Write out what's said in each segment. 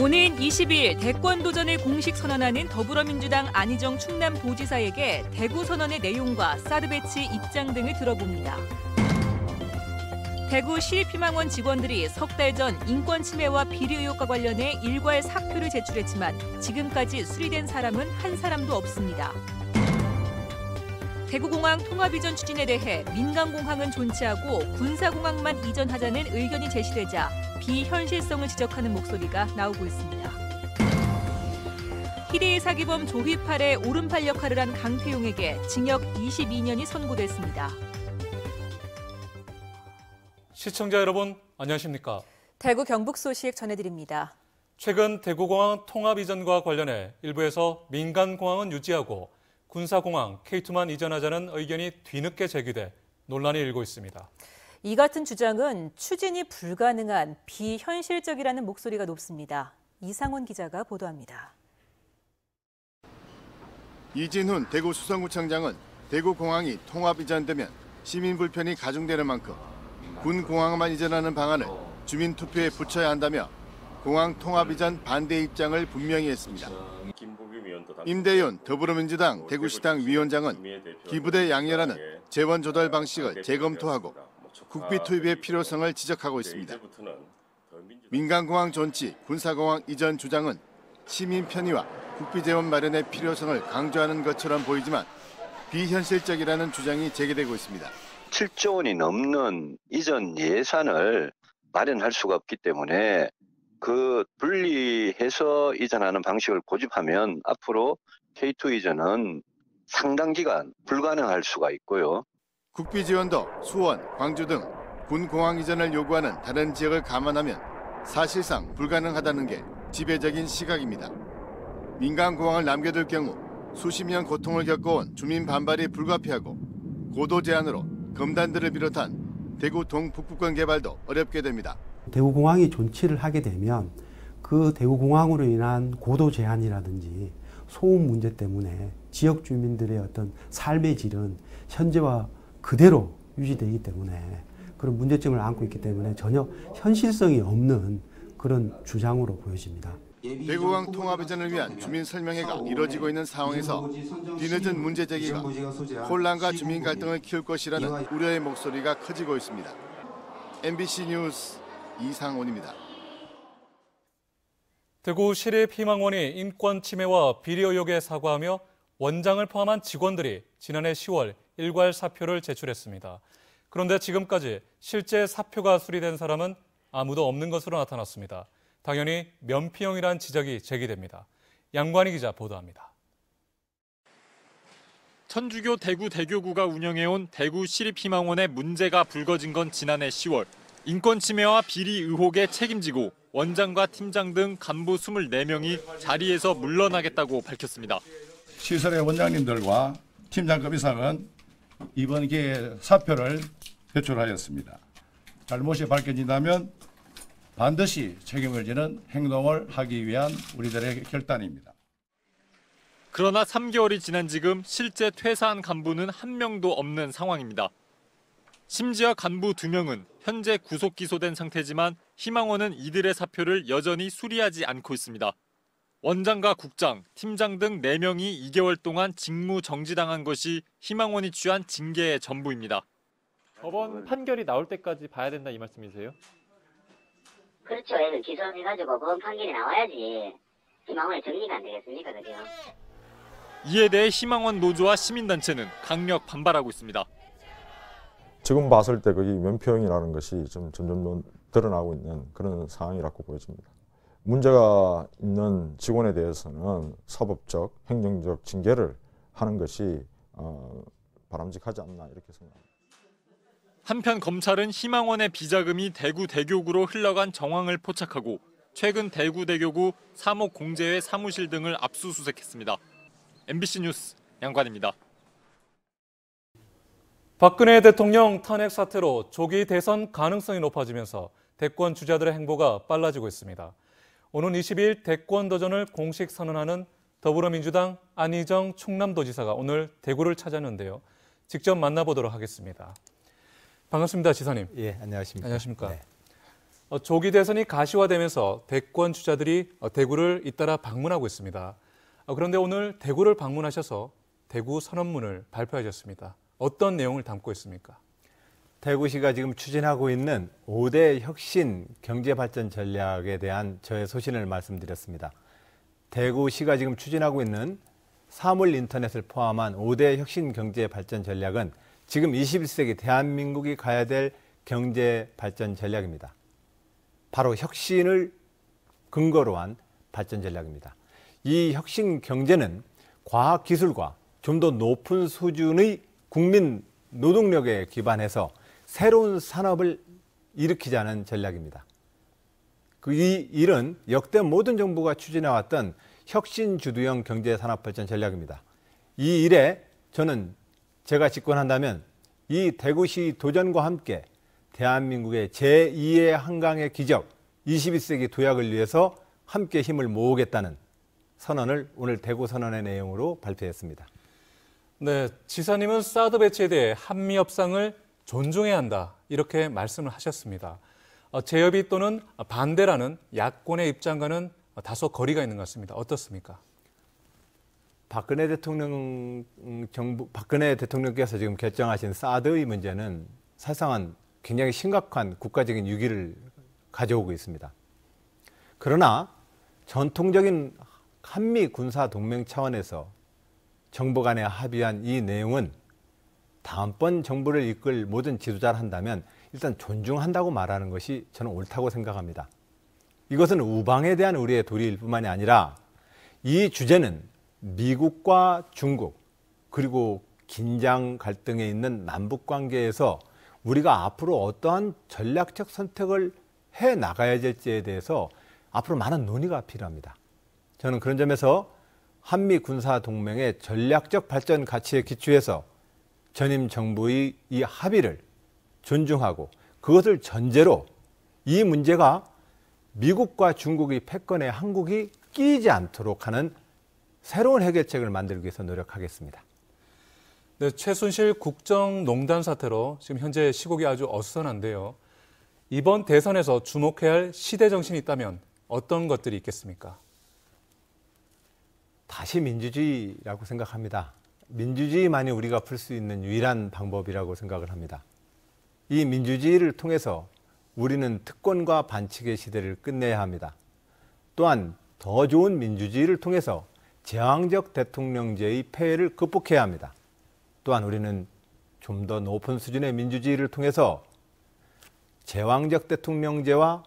오는 20일 대권 도전을 공식 선언하는 더불어민주당 안희정 충남도지사에게 대구 선언의 내용과 사드 배치 입장 등을 들어봅니다. 대구 시립희망원 직원들이 석 달 전 인권 침해와 비리 의혹과 관련해 일괄 사표를 제출했지만 지금까지 수리된 사람은 한 사람도 없습니다. 대구공항 통합이전 추진에 대해 민간공항은 존치하고 군사공항만 이전하자는 의견이 제시되자 비현실성을 지적하는 목소리가 나오고 있습니다. 희대의 사기범 조휘팔의 오른팔 역할을 한 강태용에게 징역 22년이 선고됐습니다. 시청자 여러분, 안녕하십니까? 대구 경북 소식 전해드립니다. 최근 대구공항 통합 이전과 관련해 일부에서 민간공항은 유지하고 군사공항 K2만 이전하자는 의견이 뒤늦게 제기돼 논란이 일고 있습니다. 이 같은 주장은 추진이 불가능한 비현실적이라는 목소리가 높습니다. 이상원 기자가 보도합니다. 이진훈 대구수성구청장은 대구공항이 통합 이전되면 시민 불편이 가중되는 만큼 군공항만 이전하는 방안을 주민투표에 붙여야 한다며 공항 통합 이전 반대 입장을 분명히 했습니다. 임대윤 더불어민주당 대구시당 위원장은 기부대 양열하는 재원 조달 방식을 재검토하고 국비 투입의 필요성을 지적하고 있습니다. 민간공항 존치, 군사공항 이전 주장은 시민 편의와 국비 재원 마련의 필요성을 강조하는 것처럼 보이지만 비현실적이라는 주장이 제기되고 있습니다. 7조 원이 넘는 이전 예산을 마련할 수가 없기 때문에 그 분리해서 이전하는 방식을 고집하면 앞으로 K2 이전은 상당 기간 불가능할 수가 있고요. 국비 지원도 수원, 광주 등 군공항 이전을 요구하는 다른 지역을 감안하면 사실상 불가능하다는 게 지배적인 시각입니다. 민간공항을 남겨둘 경우 수십 년 고통을 겪어온 주민 반발이 불가피하고 고도 제한으로 검단들을 비롯한 대구 동북부권 개발도 어렵게 됩니다. 대구공항이 존치를 하게 되면 그 대구공항으로 인한 고도 제한이라든지 소음 문제 때문에 지역 주민들의 어떤 삶의 질은 현재와 그대로 유지되기 때문에 그런 문제점을 안고 있기 때문에 전혀 현실성이 없는 그런 주장으로 보여집니다. 대구공항 통합 이전을 위한 주민 설명회가 이뤄지고 있는 상황에서 뒤늦은 문제 제기가 혼란과 주민 갈등을 키울 것이라는 우려의 목소리가 커지고 있습니다. MBC 뉴스 이상원입니다. 대구 시립희망원이 인권 침해와 비리 의혹에 사과하며 원장을 포함한 직원들이 지난해 10월 일괄 사표를 제출했습니다. 그런데 지금까지 실제 사표가 수리된 사람은 아무도 없는 것으로 나타났습니다. 당연히 면피용이라는 지적이 제기됩니다. 양관희 기자 보도합니다. 천주교 대구 대교구가 운영해온 대구 시립희망원의 문제가 불거진 건 지난해 10월. 인권 침해와 비리 의혹에 책임지고 원장과 팀장 등 간부 24명이 자리에서 물러나겠다고 밝혔습니다. 시설의 원장님들과 팀장급 이상은 이번 기회에 사표를 제출하였습니다. 잘못이 밝혀진다면 반드시 책임을 지는 행동을 하기 위한 우리들의 결단입니다. 그러나 3개월이 지난 지금 실제 퇴사한 간부는 한 명도 없는 상황입니다. 심지어 간부 2명은 현재 구속 기소된 상태지만 희망원은 이들의 사표를 여전히 수리하지 않고 있습니다. 원장과 국장, 팀장 등 4명이 2개월 동안 직무 정지당한 것이 희망원이 취한 징계의 전부입니다. 법원 판결이 나올 때까지 봐야 된다 이 말씀이세요? 그렇죠. 애들 기소해가지고 법원 판결이 나와야지 희망원이 정리가 안 되겠습니까? 그죠? 이에 대해 희망원 노조와 시민단체는 강력 반발하고 있습니다. 지금 봤을 때 거기 면피용이라는 것이 좀 점점 드러나고 있는 그런 상황이라고 보여집니다. 문제가 있는 직원에 대해서는 사법적, 행정적 징계를 하는 것이 바람직하지 않나 이렇게 생각합니다. 한편 검찰은 희망원의 비자금이 대구 대교구로 흘러간 정황을 포착하고 최근 대구 대교구 사목공제회 사무실 등을 압수수색했습니다. MBC 뉴스 양관입니다. 박근혜 대통령 탄핵 사태로 조기 대선 가능성이 높아지면서 대권 주자들의 행보가 빨라지고 있습니다. 오는 20일 대권 도전을 공식 선언하는 더불어민주당 안희정 충남도지사가 오늘 대구를 찾았는데요. 직접 만나보도록 하겠습니다. 반갑습니다, 지사님. 예, 안녕하십니까. 안녕하십니까. 네. 조기 대선이 가시화되면서 대권 주자들이 대구를 잇따라 방문하고 있습니다. 그런데 오늘 대구를 방문하셔서 대구 선언문을 발표하셨습니다. 어떤 내용을 담고 있습니까? 대구시가 지금 추진하고 있는 5대 혁신 경제발전 전략에 대한 저의 소신을 말씀드렸습니다. 대구시가 지금 추진하고 있는 사물 인터넷을 포함한 5대 혁신 경제발전 전략은 지금 21세기 대한민국이 가야 될 경제발전 전략입니다. 바로 혁신을 근거로 한 발전 전략입니다. 이 혁신 경제는 과학기술과 좀 더 높은 수준의 국민 노동력에 기반해서 새로운 산업을 일으키자는 전략입니다. 이 일은 역대 모든 정부가 추진해왔던 혁신주도형 경제산업발전 전략입니다. 이 일에 저는 제가 집권한다면 이 대구시 도전과 함께 대한민국의 제2의 한강의 기적 21세기 도약을 위해서 함께 힘을 모으겠다는 선언을 오늘 대구 선언의 내용으로 발표했습니다. 네, 지사님은 사드 배치에 대해 한미 협상을 존중해야 한다 이렇게 말씀을 하셨습니다. 재협의 또는 반대라는 야권의 입장과는 다소 거리가 있는 것 같습니다. 어떻습니까? 박근혜 대통령께서 지금 결정하신 사드의 문제는 사실상은 굉장히 심각한 국가적인 위기를 가져오고 있습니다. 그러나 전통적인 한미 군사 동맹 차원에서 정부 간에 합의한 이 내용은 다음번 정부를 이끌 모든 지도자를 한다면 일단 존중한다고 말하는 것이 저는 옳다고 생각합니다. 이것은 우방에 대한 우리의 도리일 뿐만이 아니라 이 주제는 미국과 중국 그리고 긴장 갈등에 있는 남북 관계에서 우리가 앞으로 어떠한 전략적 선택을 해 나가야 될지에 대해서 앞으로 많은 논의가 필요합니다. 저는 그런 점에서 한미 군사 동맹의 전략적 발전 가치에 기초해서 전임 정부의 이 합의를 존중하고 그것을 전제로 이 문제가 미국과 중국의 패권에 한국이 끼이지 않도록 하는 새로운 해결책을 만들기 위해서 노력하겠습니다. 네, 최순실 국정농단 사태로 지금 현재 시국이 아주 어수선한데요. 이번 대선에서 주목해야 할 시대 정신이 있다면 어떤 것들이 있겠습니까? 다시 민주주의라고 생각합니다. 민주주의만이 우리가 풀 수 있는 유일한 방법이라고 생각을 합니다. 이 민주주의를 통해서 우리는 특권과 반칙의 시대를 끝내야 합니다. 또한 더 좋은 민주주의를 통해서 제왕적 대통령제의 폐해를 극복해야 합니다. 또한 우리는 좀 더 높은 수준의 민주주의를 통해서 제왕적 대통령제와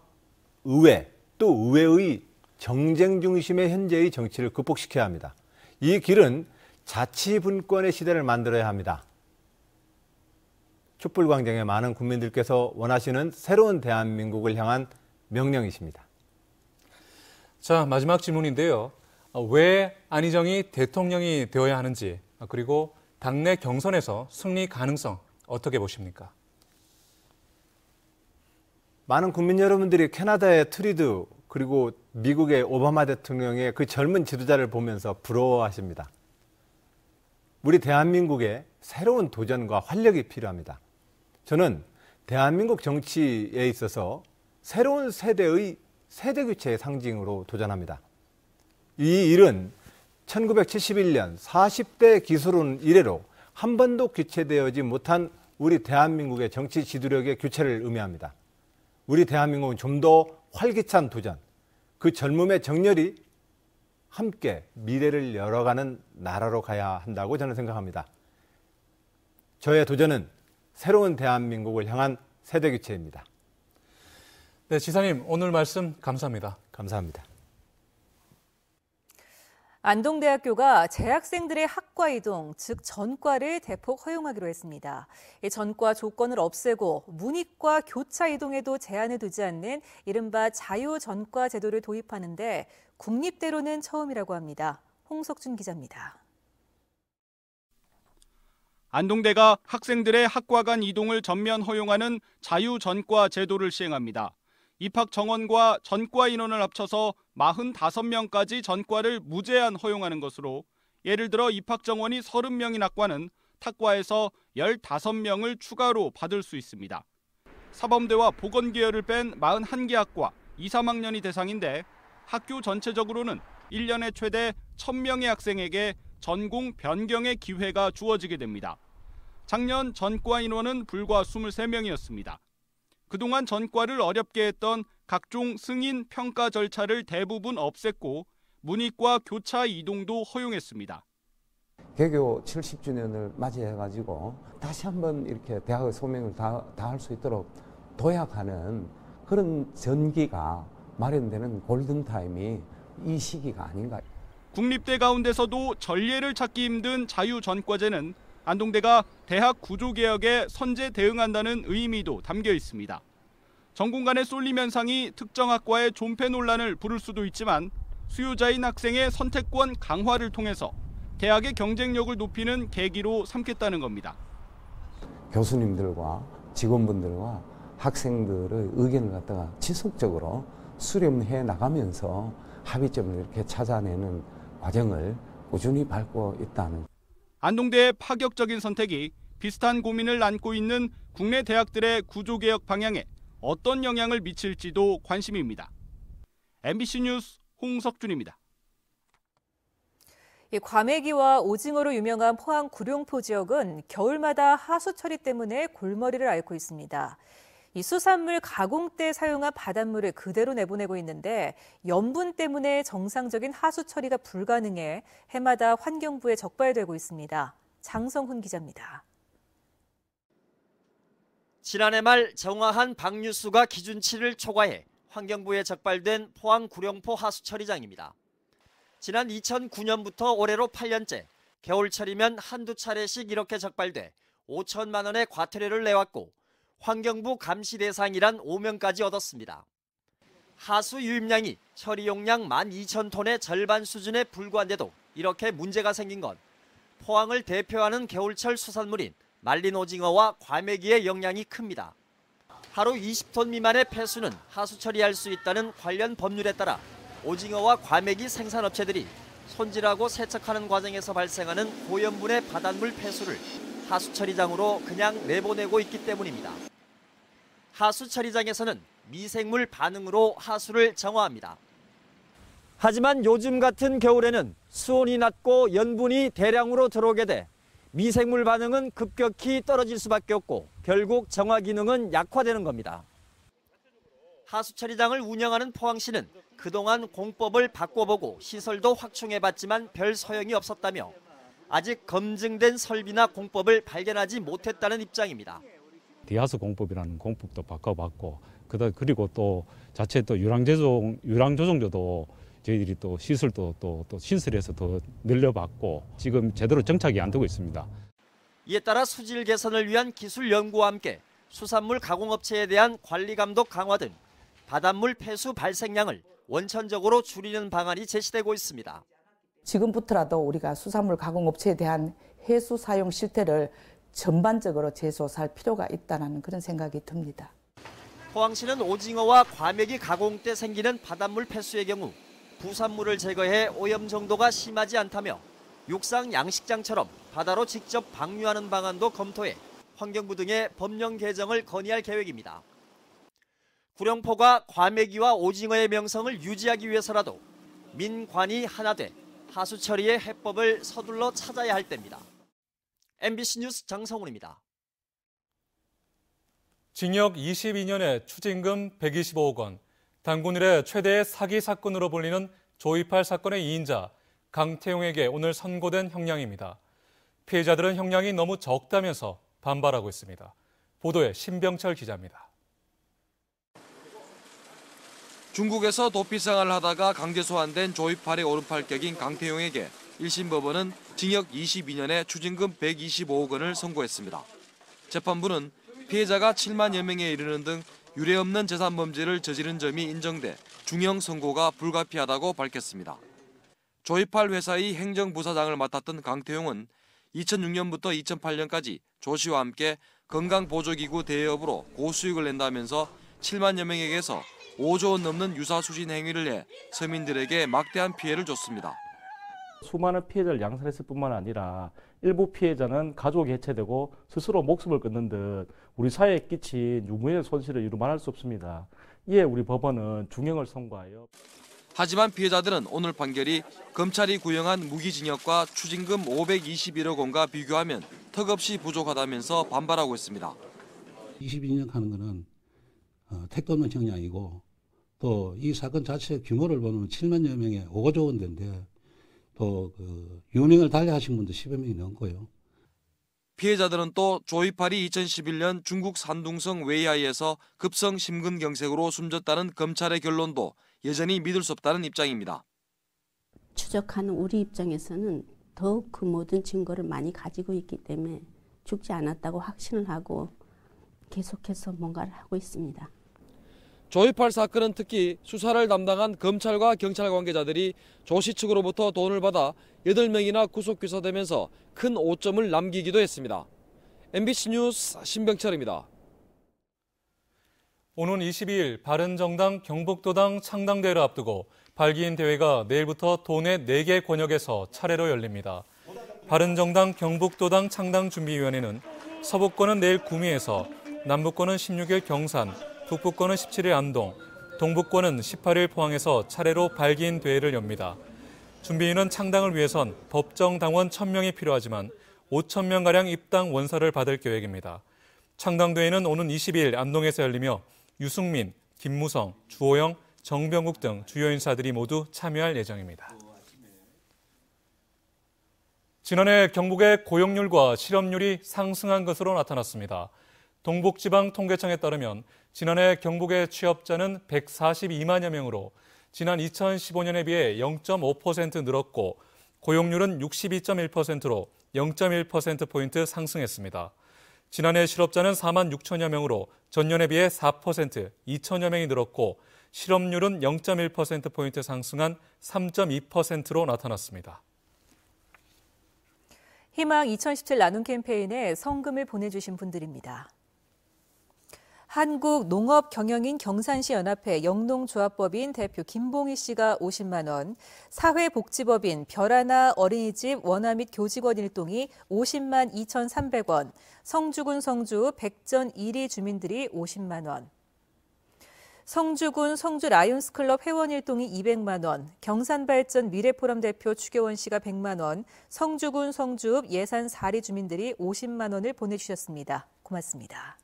의회 또 의회의 정쟁 중심의 현재의 정치를 극복시켜야 합니다. 이 길은 자치분권의 시대를 만들어야 합니다. 촛불광장의 많은 국민들께서 원하시는 새로운 대한민국을 향한 명령이십니다. 자, 마지막 질문인데요. 왜 안희정이 대통령이 되어야 하는지 그리고 당내 경선에서 승리 가능성 어떻게 보십니까? 많은 국민 여러분들이 캐나다의 트리드 그리고 미국의 오바마 대통령의 그 젊은 지도자를 보면서 부러워하십니다. 우리 대한민국에 새로운 도전과 활력이 필요합니다. 저는 대한민국 정치에 있어서 새로운 세대의 세대교체의 상징으로 도전합니다. 이 일은 1971년 40대 기술은 이래로 한 번도 교체되어지 못한 우리 대한민국의 정치 지도력의 교체를 의미합니다. 우리 대한민국은 좀 더 활기찬 도전, 그 젊음의 정열이 함께 미래를 열어가는 나라로 가야 한다고 저는 생각합니다. 저의 도전은 새로운 대한민국을 향한 세대교체입니다. 네, 지사님 오늘 말씀 감사합니다. 감사합니다. 안동대학교가 재학생들의 학과 이동, 즉 전과를 대폭 허용하기로 했습니다. 이 전과 조건을 없애고 문이과 교차 이동에도 제한을 두지 않는 이른바 자유전과 제도를 도입하는데 국립대로는 처음이라고 합니다. 홍석준 기자입니다. 안동대가 학생들의 학과 간 이동을 전면 허용하는 자유전과 제도를 시행합니다. 입학 정원과 전과 인원을 합쳐서 45명까지 전과를 무제한 허용하는 것으로 예를 들어 입학 정원이 30명인 학과는 탁과에서 15명을 추가로 받을 수 있습니다. 사범대와 보건계열을 뺀 41개 학과 2, 3학년이 대상인데 학교 전체적으로는 1년에 최대 1,000명의 학생에게 전공 변경의 기회가 주어지게 됩니다. 작년 전과 인원은 불과 23명이었습니다. 그동안 전과를 어렵게 했던 각종 승인 평가 절차를 대부분 없앴고 문이과 교차 이동도 허용했습니다. 개교 70주년을 맞이해가지고 다시 한번 이렇게 대학의 소명을 다할 수 있도록 도약하는 그런 전기가 마련되는 골든타임이 이 시기가 아닌가. 국립대 가운데서도 전례를 찾기 힘든 자유전과제는 안동대가 대학 구조개혁에 선제 대응한다는 의미도 담겨 있습니다. 전공 간의 쏠림 현상이 특정 학과의 존폐 논란을 부를 수도 있지만 수요자인 학생의 선택권 강화를 통해서 대학의 경쟁력을 높이는 계기로 삼겠다는 겁니다. 교수님들과 직원분들과 학생들의 의견을 갖다가 지속적으로 수렴해 나가면서 합의점을 이렇게 찾아내는 과정을 꾸준히 밟고 있다는. 안동대의 파격적인 선택이 비슷한 고민을 안고 있는 국내 대학들의 구조개혁 방향에 어떤 영향을 미칠지도 관심입니다. MBC 뉴스 홍석준입니다. 과메기와 오징어로 유명한 포항 구룡포 지역은 겨울마다 하수처리 때문에 골머리를 앓고 있습니다. 이 수산물 가공 때 사용한 바닷물을 그대로 내보내고 있는데 염분 때문에 정상적인 하수 처리가 불가능해 해마다 환경부에 적발되고 있습니다. 장성훈 기자입니다. 지난해 말 정화한 방류수가 기준치를 초과해 환경부에 적발된 포항 구룡포 하수처리장입니다. 지난 2009년부터 올해로 8년째 겨울철이면 한두 차례씩 이렇게 적발돼 5천만 원의 과태료를 내왔고 환경부 감시 대상이란 오명까지 얻었습니다. 하수 유입량이 처리 용량 12,000톤의 절반 수준에 불과한데도 이렇게 문제가 생긴 건 포항을 대표하는 겨울철 수산물인 말린 오징어와 과메기의 영향이 큽니다. 하루 20톤 미만의 폐수는 하수 처리할 수 있다는 관련 법률에 따라 오징어와 과메기 생산업체들이 손질하고 세척하는 과정에서 발생하는 고염분의 바닷물 폐수를 하수처리장으로 그냥 내보내고 있기 때문입니다. 하수처리장에서는 미생물 반응으로 하수를 정화합니다. 하지만 요즘 같은 겨울에는 수온이 낮고 염분이 대량으로 들어오게 돼 미생물 반응은 급격히 떨어질 수밖에 없고 결국 정화 기능은 약화되는 겁니다. 하수처리장을 운영하는 포항시는 그동안 공법을 바꿔보고 시설도 확충해봤지만 별 소용이 없었다며 아직 검증된 설비나 공법을 발견하지 못했다는 입장입니다. 디하수 공법이라는 공법도 바꿔봤고 그리고 또 자체 또 유랑조정조도 저희들이 또 시설도 또 신설해서 더 늘려봤고 지금 제대로 정착이 안 되고 있습니다. 이에 따라 수질 개선을 위한 기술 연구와 함께 수산물 가공업체에 대한 관리 감독 강화 등 바닷물 폐수 발생량을 원천적으로 줄이는 방안이 제시되고 있습니다. 지금부터라도 우리가 수산물 가공업체에 대한 해수 사용 실태를 전반적으로 재조사할 필요가 있다는 그런 생각이 듭니다. 포항시는 오징어와 과메기 가공 때 생기는 바닷물 폐수의 경우 부산물을 제거해 오염 정도가 심하지 않다며 육상 양식장처럼 바다로 직접 방류하는 방안도 검토해 환경부 등의 법령 개정을 건의할 계획입니다. 구룡포가 과메기와 오징어의 명성을 유지하기 위해서라도 민관이 하나 돼 하수 처리의 해법을 서둘러 찾아야 할 때입니다. MBC 뉴스 장성훈입니다. 징역 22년에 추징금 125억 원, 단군 이래 최대의 사기 사건으로 불리는 조이팔 사건의 2인자 강태용에게 오늘 선고된 형량입니다. 피해자들은 형량이 너무 적다면서 반발하고 있습니다. 보도에 신병철 기자입니다. 중국에서 도피 생활을 하다가 강제 소환된 조이팔의 오른팔격인 강태용에게 1심 법원은 징역 22년에 추징금 125억 원을 선고했습니다. 재판부는 피해자가 7만여 명에 이르는 등 유례없는 재산범죄를 저지른 점이 인정돼 중형 선고가 불가피하다고 밝혔습니다. 조이팔 회사의 행정부사장을 맡았던 강태용은 2006년부터 2008년까지 조 씨와 함께 건강보조기구 대여업으로 고수익을 낸다면서 7만여 명에게서 5조 원 넘는 유사수신 행위를 해 서민들에게 막대한 피해를 줬습니다. 수많은 피해자를 양산했을 뿐만 아니라 일부 피해자는 가족이 해체되고 스스로 목숨을 끊는 듯 우리 사회에 끼친 유무의 손실을 이루 말할 수 없습니다. 이에 우리 법원은 중형을 선고하여 하지만 피해자들은 오늘 판결이 검찰이 구형한 무기징역과 추징금 521억 원과 비교하면 턱없이 부족하다면서 반발하고 있습니다. 22년 하는 것은 택도 없는 형량이고 또 이 사건 자체 규모를 보면 7만여 명의 5조 원대인데 또 유명을 달리하신 분도 10여 명이 넘고요. 피해자들은 또 조이팔이 2011년 중국 산둥성 웨이하이에서 급성 심근경색으로 숨졌다는 검찰의 결론도 여전히 믿을 수 없다는 입장입니다. 추적하는 우리 입장에서는 더욱 그 모든 증거를 많이 가지고 있기 때문에 죽지 않았다고 확신을 하고 계속해서 뭔가를 하고 있습니다. 조이팔 사건은 특히 수사를 담당한 검찰과 경찰 관계자들이 조 씨 측으로부터 돈을 받아 8명이나 구속 기소되면서 큰 오점을 남기기도 했습니다. MBC 뉴스 신병철입니다. 오는 22일 바른정당 경북도당 창당대회를 앞두고 발기인 대회가 내일부터 도내 4개 권역에서 차례로 열립니다. 바른정당 경북도당 창당준비위원회는 서북권은 내일 구미에서, 남북권은 16일 경산, 북부권은 17일 안동, 동북권은 18일 포항에서 차례로 발기인 대회를 엽니다. 준비위는 창당을 위해선 법정당원 1,000명이 필요하지만 5,000명가량 입당 원서를 받을 계획입니다. 창당대회는 오는 22일 안동에서 열리며 유승민, 김무성, 주호영, 정병국 등 주요 인사들이 모두 참여할 예정입니다. 지난해 경북의 고용률과 실업률이 상승한 것으로 나타났습니다. 동북지방통계청에 따르면 지난해 경북의 취업자는 142만여 명으로 지난 2015년에 비해 0.5% 늘었고 고용률은 62.1%로 0.1%포인트 상승했습니다. 지난해 실업자는 4만 6천여 명으로 전년에 비해 4%, 2천여 명이 늘었고 실업률은 0.1%포인트 상승한 3.2%로 나타났습니다. 희망 2017 나눔 캠페인에 성금을 보내주신 분들입니다. 한국농업경영인 경산시 연합회 영농조합법인 대표 김봉희 씨가 50만 원, 사회복지법인 별하나 어린이집 원화 및 교직원 일동이 50만 2,300원, 성주군 성주 백전 1위 주민들이 50만 원, 성주군 성주 라이온스클럽 회원 일동이 200만 원, 경산발전 미래포럼 대표 추교원 씨가 100만 원, 성주군 성주읍 예산 4리 주민들이 50만 원을 보내주셨습니다. 고맙습니다.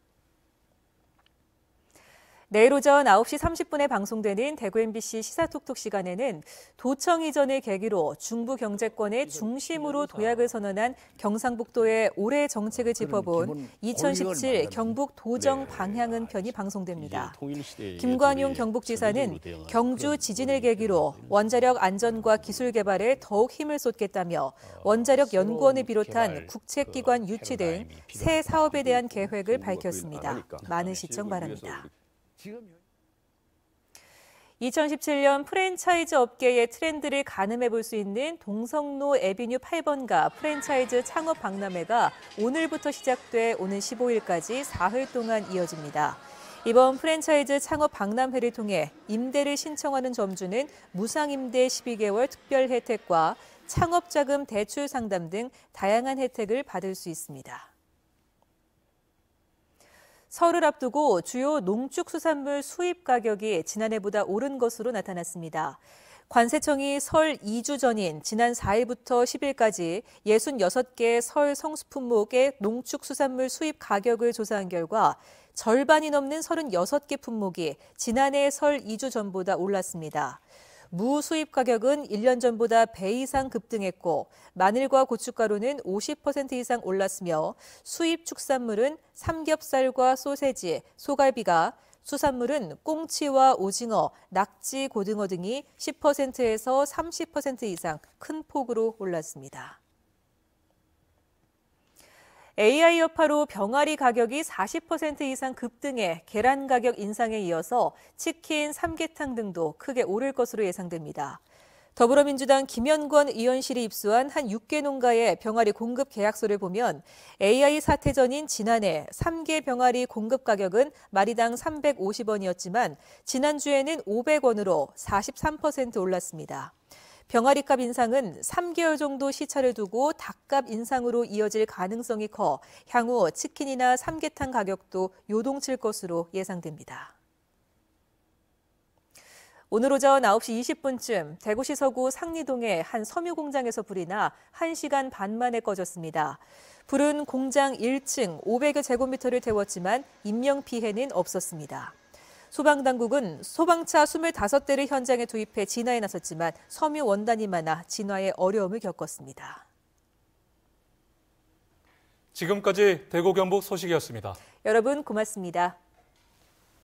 내일 오전 9시 30분에 방송되는 대구 MBC 시사톡톡 시간에는 도청 이전을 계기로 중부 경제권의 중심으로 도약을 선언한 경상북도의 올해 정책을 짚어본 2017 경북 도정 방향은 편이 방송됩니다. 김관용 경북지사는 경주 지진을 계기로 원자력 안전과 기술 개발에 더욱 힘을 쏟겠다며 원자력 연구원을 비롯한 국책기관 유치 등 새 사업에 대한 계획을 밝혔습니다. 많은 시청 바랍니다. 2017년 프랜차이즈 업계의 트렌드를 가늠해 볼 수 있는 동성로 에비뉴 8번가 프랜차이즈 창업 박람회가 오늘부터 시작돼 오는 15일까지 4흘 동안 이어집니다. 이번 프랜차이즈 창업 박람회를 통해 임대를 신청하는 점주는 무상임대 12개월 특별 혜택과 창업자금 대출 상담 등 다양한 혜택을 받을 수 있습니다. 설을 앞두고 주요 농축수산물 수입 가격이 지난해보다 오른 것으로 나타났습니다. 관세청이 설 2주 전인 지난 4일부터 10일까지 66개 설 성수품목의 농축수산물 수입 가격을 조사한 결과 절반이 넘는 36개 품목이 지난해 설 2주 전보다 올랐습니다. 무 수입 가격은 1년 전보다 배 이상 급등했고 마늘과 고춧가루는 50% 이상 올랐으며 수입 축산물은 삼겹살과 소세지, 소갈비가, 수산물은 꽁치와 오징어, 낙지, 고등어 등이 10%에서 30% 이상 큰 폭으로 올랐습니다. AI 여파로 병아리 가격이 40% 이상 급등해 계란 가격 인상에 이어서 치킨, 삼계탕 등도 크게 오를 것으로 예상됩니다. 더불어민주당 김연권 의원실이 입수한 한 6개 농가의 병아리 공급 계약서를 보면 AI 사태 전인 지난해 3개 병아리 공급 가격은 마리당 350원이었지만 지난주에는 500원으로 43% 올랐습니다. 병아리값 인상은 3개월 정도 시차를 두고 닭값 인상으로 이어질 가능성이 커 향후 치킨이나 삼계탕 가격도 요동칠 것으로 예상됩니다. 오늘 오전 9시 20분쯤 대구시 서구 상리동의 한 섬유 공장에서 불이 나 1시간 반 만에 꺼졌습니다. 불은 공장 1층 500여 제곱미터를 태웠지만 인명피해는 없었습니다. 소방당국은 소방차 25대를 현장에 투입해 진화에 나섰지만 섬유 원단이 많아 진화에 어려움을 겪었습니다. 지금까지 대구 경북 소식이었습니다. 여러분 고맙습니다.